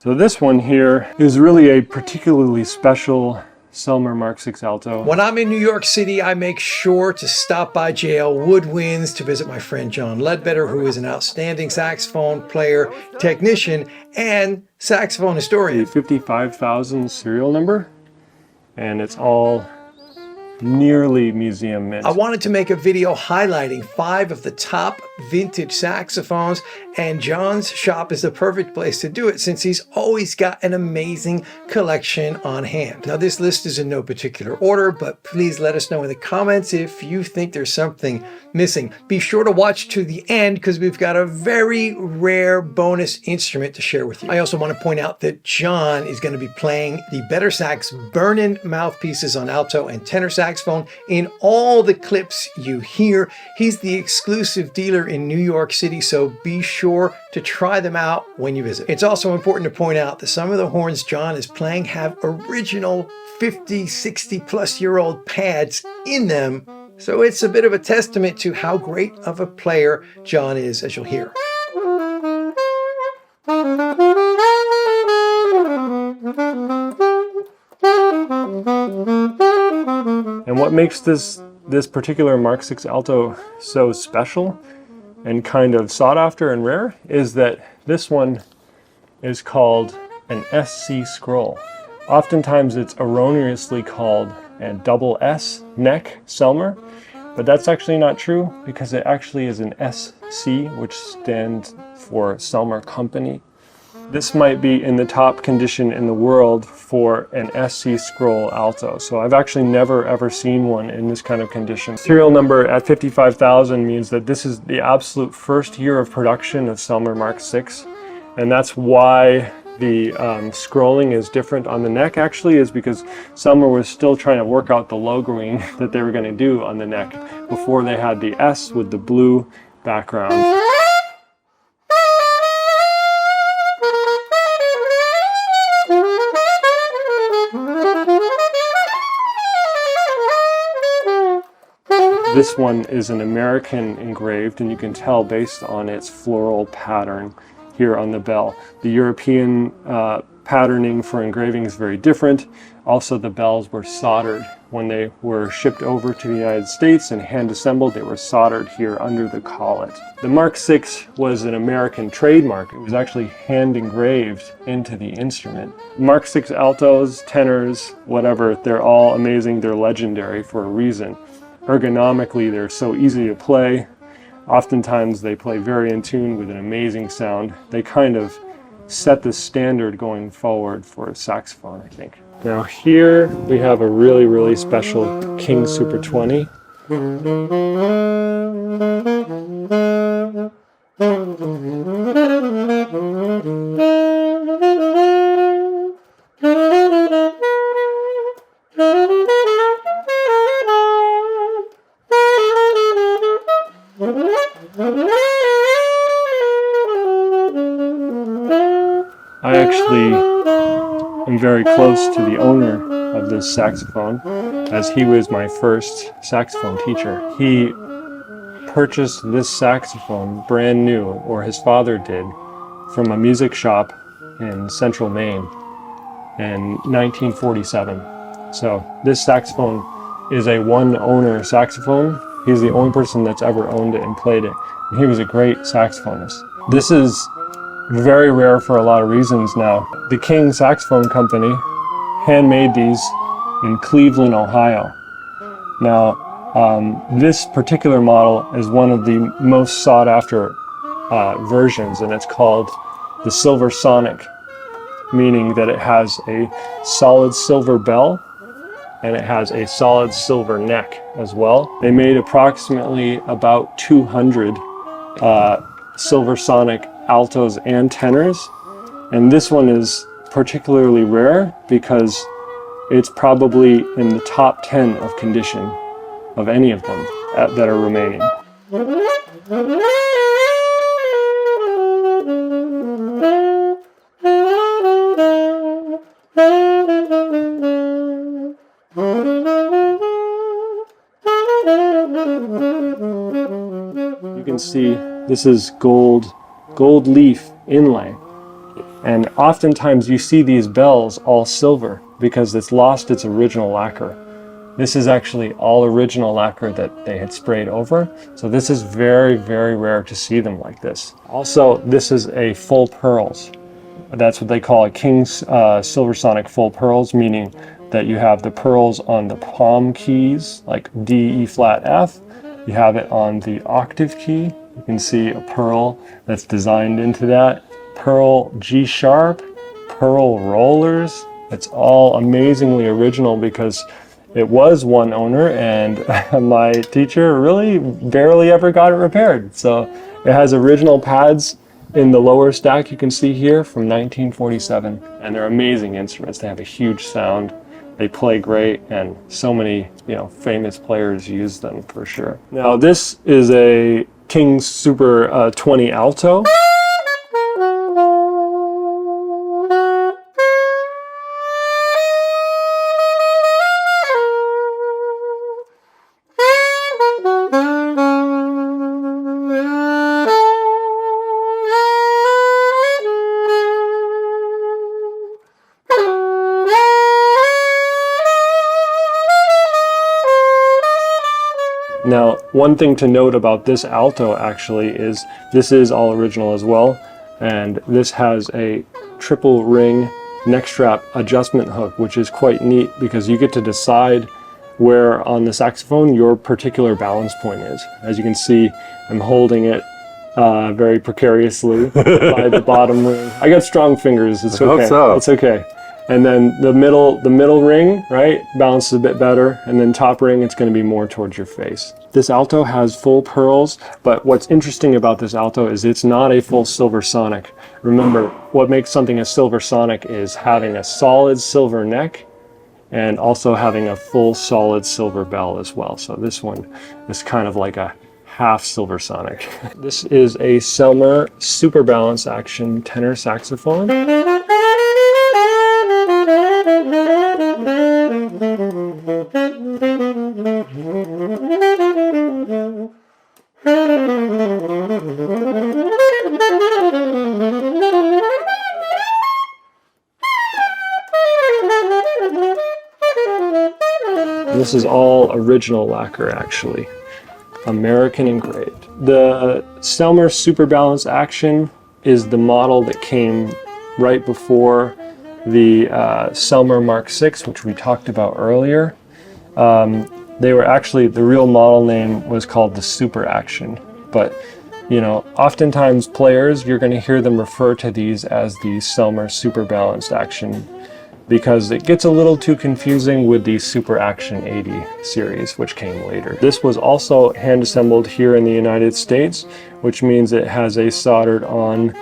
So this one here is really a particularly special Selmer Mark 6 Alto. When I'm in New York City, I make sure to stop by JL Woodwinds to visit my friend John Ledbetter, who is an outstanding saxophone player, technician, and saxophone historian. The 55,000 serial number, and it's all nearly museum mint. I wanted to make a video highlighting 5 of the top vintage saxophones, and John's shop is the perfect place to do it since he's always got an amazing collection on hand. Now this list is in no particular order, but please let us know in the comments if you think there's something missing. Be sure to watch to the end because we've got a very rare bonus instrument to share with you. I also want to point out that John is going to be playing the BetterSax burn-in mouthpieces on alto and tenor saxophone in all the clips you hear. He's the exclusive dealer in New York City, so be sure to try them out when you visit. It's also important to point out that some of the horns John is playing have original 50, 60 plus year old pads in them, so it's a bit of a testament to how great of a player John is, as you'll hear. And what makes this particular Mark 6 Alto so special and kind of sought after and rare is that this one is called an SC scroll. Oftentimes it's erroneously called a double S neck Selmer, but that's actually not true because it actually is an SC, which stands for Selmer Company. This might be in the top condition in the world for an SC scroll alto. So I've actually never ever seen one in this kind of condition. Serial number at 55,000 means that this is the absolute first year of production of Selmer Mark 6. And that's why the scrolling is different on the neck actually, is because Selmer was still trying to work out the logoing that they were going to do on the neck before they had the S with the blue background. This one is an American engraved, and you can tell based on its floral pattern here on the bell. The European patterning for engraving is very different. Also, the bells were soldered. When they were shipped over to the United States and hand assembled, they were soldered here under the collet. The Mark 6 was an American trademark. It was actually hand engraved into the instrument. Mark 6 altos, tenors, whatever, they're all amazing. They're legendary for a reason. Ergonomically, they're so easy to play. Oftentimes they play very in tune with an amazing sound. They kind of set the standard going forward for a saxophone, I think. Now here we have a really, really special King Super 20. I actually am very close to the owner of this saxophone, as he was my first saxophone teacher. He purchased this saxophone brand new, or his father did, from a music shop in central Maine in 1947. So this saxophone is a one-owner saxophone. He's the only person that's ever owned it and played it. And he was a great saxophonist. This is very rare for a lot of reasons now. The King Saxophone Company handmade these in Cleveland, Ohio. Now, this particular model is one of the most sought after versions, and it's called the Silver Sonic, meaning that it has a solid silver bell and it has a solid silver neck as well. They made approximately about 200 Silver Sonic altos and tenors, and this one is particularly rare because it's probably in the top 10 of condition of any of them that are remaining. You can see this is gold leaf inlay, And oftentimes you see these bells all silver because it's lost its original lacquer. This is actually all original lacquer that they had sprayed over. So this is very, very rare to see them like this. Also, this is a full pearls. That's what they call a King's Silversonic full pearls, meaning that you have the pearls on the palm keys, like D, E flat, F. You have it on the octave key. You can see a pearl that's designed into that. Pearl G sharp, pearl rollers. It's all amazingly original because it was one owner and my teacher really barely ever got it repaired. So it has original pads in the lower stack you can see here from 1947. And they're amazing instruments. They have a huge sound. They play great, and so many, famous players use them for sure. Now this is a King's Super 20 Alto. Now, one thing to note about this alto actually is this is all original as well, and this has a triple ring neck strap adjustment hook, which is quite neat because you get to decide where on the saxophone your particular balance point is. As you can see, I'm holding it very precariously by the bottom ring. I got strong fingers, it's okay. Hope so. It's okay. And then the middle ring, right, balances a bit better, and then top ring, it's going to be more towards your face. This alto has full pearls, but what's interesting about this alto is it's not a full silver sonic. Remember, what makes something a silver sonic is having a solid silver neck and also having a full solid silver bell as well. So this one is kind of like a half silver sonic. This is a Selmer Super Balance Action tenor saxophone. This is all original lacquer actually, American engraved. The Selmer Super Balance Action is the model that came right before the Selmer Mark VI, which we talked about earlier. They were actually, the real model name was called the Super Action, but oftentimes players, you're going to hear them refer to these as the Selmer Super Balanced Action because it gets a little too confusing with the Super Action 80 series, which came later. This was also hand assembled here in the United States, which means it has a soldered on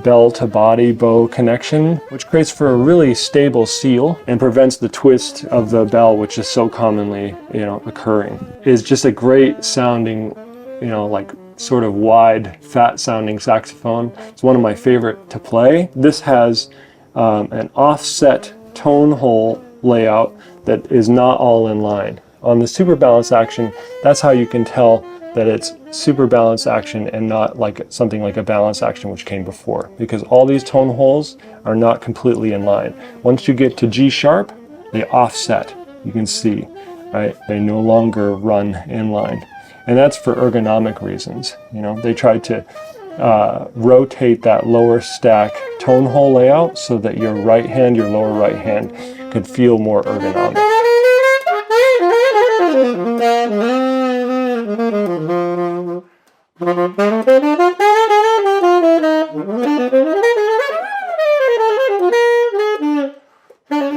bell to body bow connection, which creates for a really stable seal and prevents the twist of the bell, which is so commonly, occurring. It's just a great sounding, like sort of wide, fat sounding saxophone. It's one of my favorite to play. This has an offset tone hole layout that is not all in line. On the Super Balance Action, that's how you can tell that it's Super Balance Action and not like something like a Balance Action which came before, because all these tone holes are not completely in line. Once you get to G sharp, they offset. You can see, right? They no longer run in line. And that's for ergonomic reasons. They tried to rotate that lower stack tone hole layout so that your right hand, your lower right hand, could feel more ergonomic.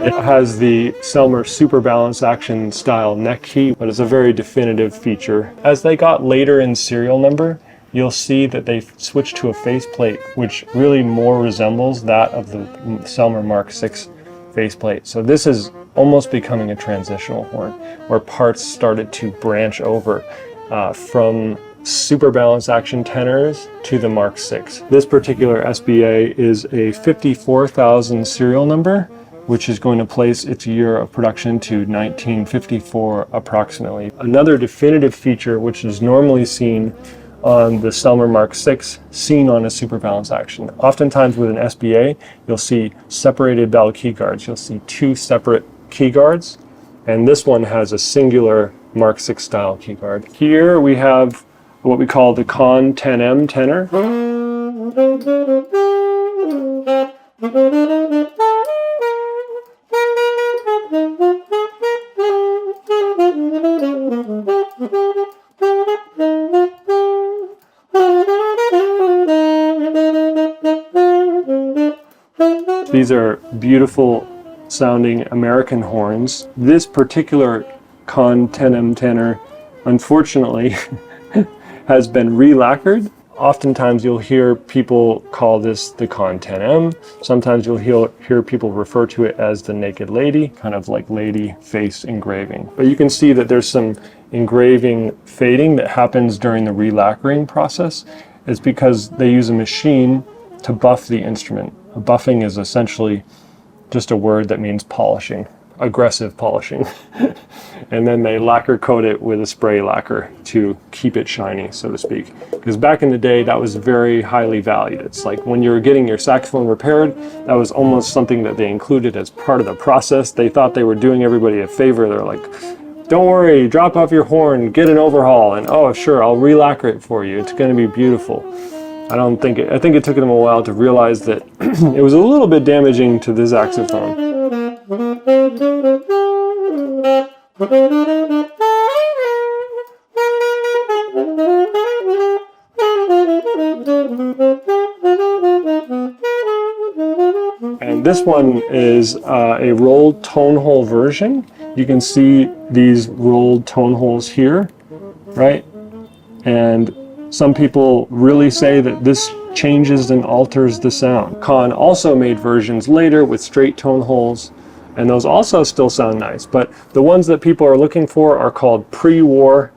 It has the Selmer Super Balance Action style neck key, but it's a very definitive feature. As they got later in serial number, you'll see that they switched to a faceplate, which really more resembles that of the Selmer Mark VI faceplate. So this is almost becoming a transitional horn, where parts started to branch over from Super Balance Action tenors to the Mark VI. This particular SBA is a 54,000 serial number, which is going to place its year of production to 1954 approximately. Another definitive feature, which is normally seen on the Selmer Mark VI seen on a super balance action. Oftentimes with an SBA, you'll see separated bell key guards. You'll see two separate key guards, and this one has a singular Mark VI style key guard. Here we have what we call the Con 10M tenor. These are beautiful sounding American horns. This particular Con 10M tenor, unfortunately, has been re-lacquered. Oftentimes you'll hear people call this the Con 10M. Sometimes you'll hear people refer to it as the Naked Lady, kind of like lady face engraving. But you can see that there's some engraving fading that happens during the re-lacquering process. It's because they use a machine to buff the instrument. Buffing is essentially just a word that means polishing, aggressive polishing. And then they lacquer coat it with a spray lacquer to keep it shiny, so to speak. Because back in the day, that was very highly valued. It's like when you were getting your saxophone repaired, that was almost something that they included as part of the process. They thought they were doing everybody a favor. They're like, don't worry, drop off your horn, get an overhaul, and oh, sure, I'll re-lacquer it for you. It's going to be beautiful. I think it took them a while to realize that it was a little bit damaging to the saxophone. And this one is a rolled tone hole version. You can see these rolled tone holes here, right? And some people really say that this changes and alters the sound. Con also made versions later with straight tone holes, and those also still sound nice. But the ones that people are looking for are called pre-war,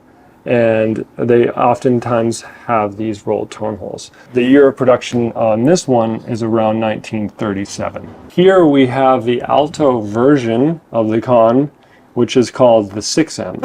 and they oftentimes have these rolled tone holes. The year of production on this one is around 1937. Here we have the alto version of the Con, which is called the 6M.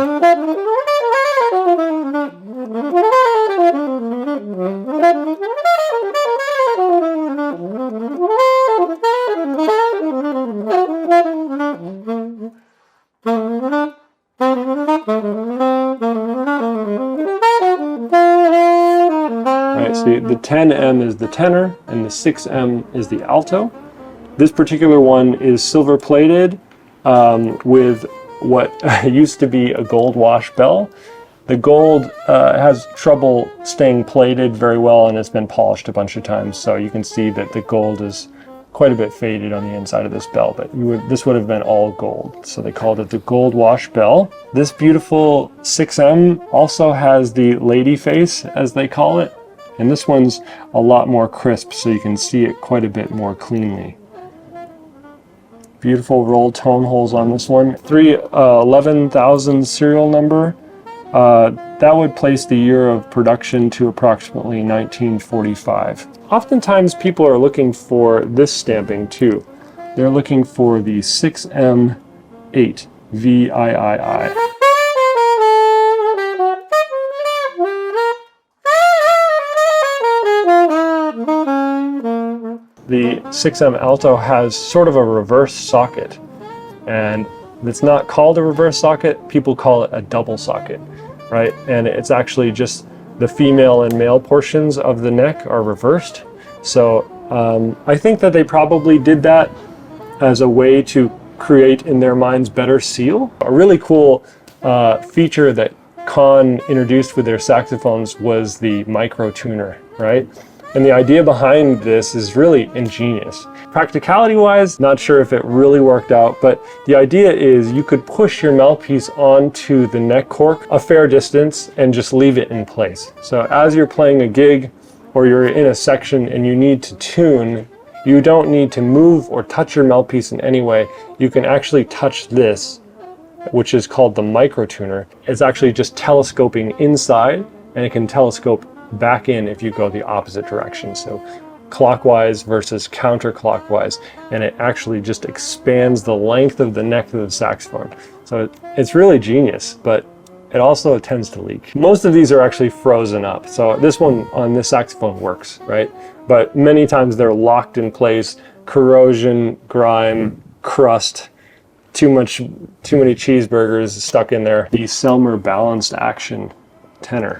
Right, so the 10M is the tenor and the 6M is the alto. This particular one is silver plated with what used to be a gold wash bell. The gold has trouble staying plated very well, and it's been polished a bunch of times, so you can see that the gold is quite a bit faded on the inside of this bell, but this would have been all gold, so they called it the gold wash bell. This beautiful 6M also has the lady face, as they call it, and this one's a lot more crisp, so you can see it quite a bit more cleanly. Beautiful rolled tone holes on this one. 11,000 serial number. That would place the year of production to approximately 1945. Oftentimes people are looking for this stamping too. They're looking for the 6M8 VIII. The 6M alto has sort of a reverse socket, and it's not called a reverse socket, people call it a double socket, right? And it's actually just the female and male portions of the neck are reversed. So I think that they probably did that as a way to create in their minds better seal. A really cool feature that Con introduced with their saxophones was the micro tuner, right? And the idea behind this is really ingenious. Practicality wise, not sure if it really worked out, but the idea is you could push your mouthpiece onto the neck cork a fair distance and just leave it in place. So as you're playing a gig or you're in a section and you need to tune, you don't need to move or touch your mouthpiece in any way. You can actually touch this, which is called the micro tuner. It's actually just telescoping inside, and it can telescope back in if you go the opposite direction. So clockwise versus counterclockwise, and it actually just expands the length of the neck of the saxophone. So it's really genius, but it also tends to leak. Most of these are actually frozen up. So this one on this saxophone works, right? But many times they're locked in place, corrosion, grime, crust, too many cheeseburgers stuck in there. The Selmer balanced action tenor.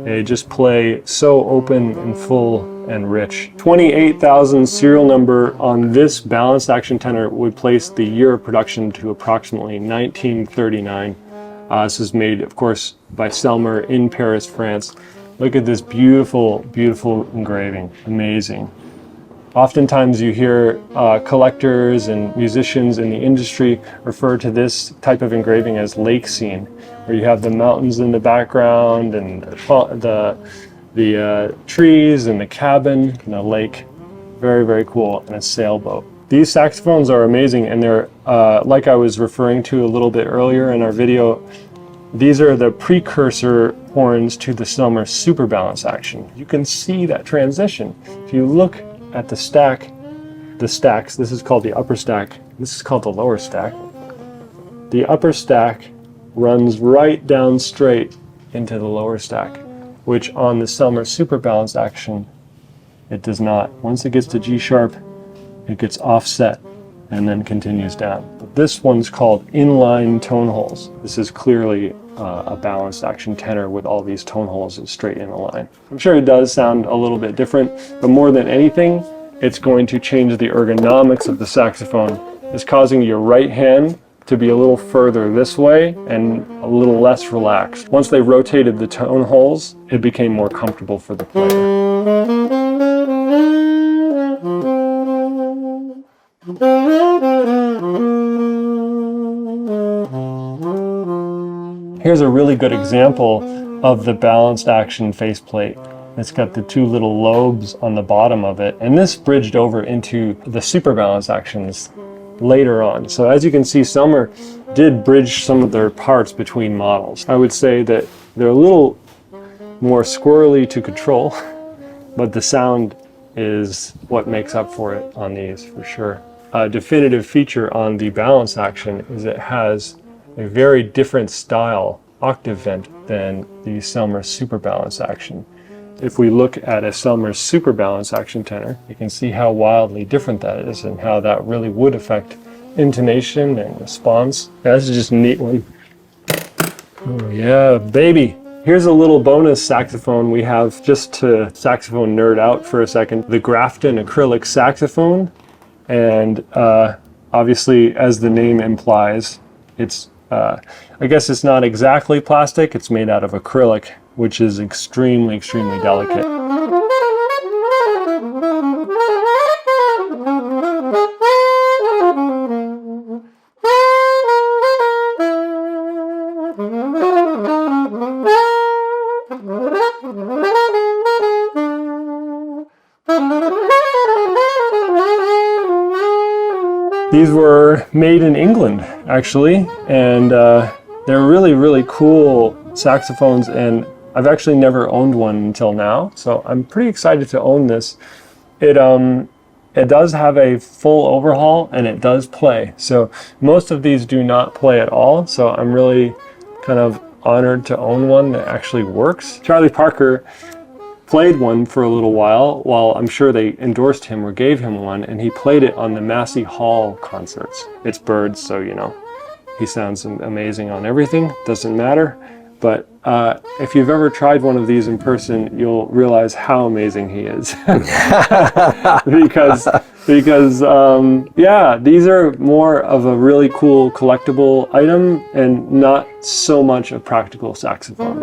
They just play so open and full and rich. 28,000 serial number on this balanced action tenor would place the year of production to approximately 1939. This is made, of course, by Selmer in Paris, France. Look at this beautiful, beautiful engraving. Amazing. Oftentimes you hear collectors and musicians in the industry refer to this type of engraving as lake scene, where you have the mountains in the background and the trees and the cabin and the lake. Very, very cool, and a sailboat. These saxophones are amazing, and they're, like I was referring to a little bit earlier in our video, these are the precursor horns to the Selmer super balance action. You can see that transition. If you look at the stacks, this is called the upper stack, this is called the lower stack. The upper stack runs right down straight into the lower stack, which on the Selmer super balanced action, it does not. Once it gets to G sharp, it gets offset and then continues down. But this one's called inline tone holes. This is clearly a balanced action tenor with all these tone holes straight in a line. I'm sure it does sound a little bit different, but more than anything, it's going to change the ergonomics of the saxophone. It's causing your right hand to be a little further this way and a little less relaxed. Once they rotated the tone holes, it became more comfortable for the player. Here's a really good example of the balanced action faceplate. It's got the two little lobes on the bottom of it, and this bridged over into the super balanced actions later on. So as you can see, Selmer did bridge some of their parts between models. I would say that they're a little more squirrely to control, but the sound is what makes up for it on these for sure. A definitive feature on the balance action is it has a very different style octave vent than the Selmer super balance action. If we look at a Selmer super balance action tenor, you can see how wildly different that is and how that really would affect intonation and response. Yeah, this is just a neat one. Oh yeah, baby. Here's a little bonus saxophone we have just to saxophone nerd out for a second. The Grafton acrylic saxophone. And obviously, as the name implies, it's, I guess it's not exactly plastic, it's made out of acrylic, which is extremely, extremely delicate. These were made in England, actually, and they're really, really cool saxophones, and I've actually never owned one until now, so I'm pretty excited to own this. It does have a full overhaul, and it does play. So most of these do not play at all, so I'm really kind of honored to own one that actually works. Charlie Parker played one for a little while I'm sure they endorsed him or gave him one, and he played it on the Massey Hall concerts. It's Birds, so you know, he sounds amazing on everything, doesn't matter. But if you've ever tried one of these in person, you'll realize how amazing he is. because yeah, these are more of a really cool collectible item and not so much a practical saxophone.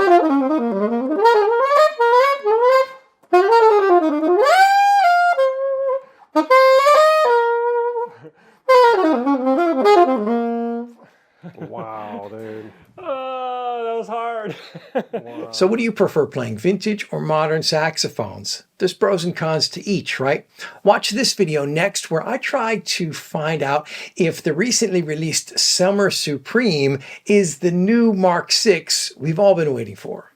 Wow, dude. Oh, that was hard. hard. So what do you prefer, playing vintage or modern saxophones? There's pros and cons to each, right? Watch this video next where I try to find out if the recently released Summer Supreme is the new Mark VI we've all been waiting for.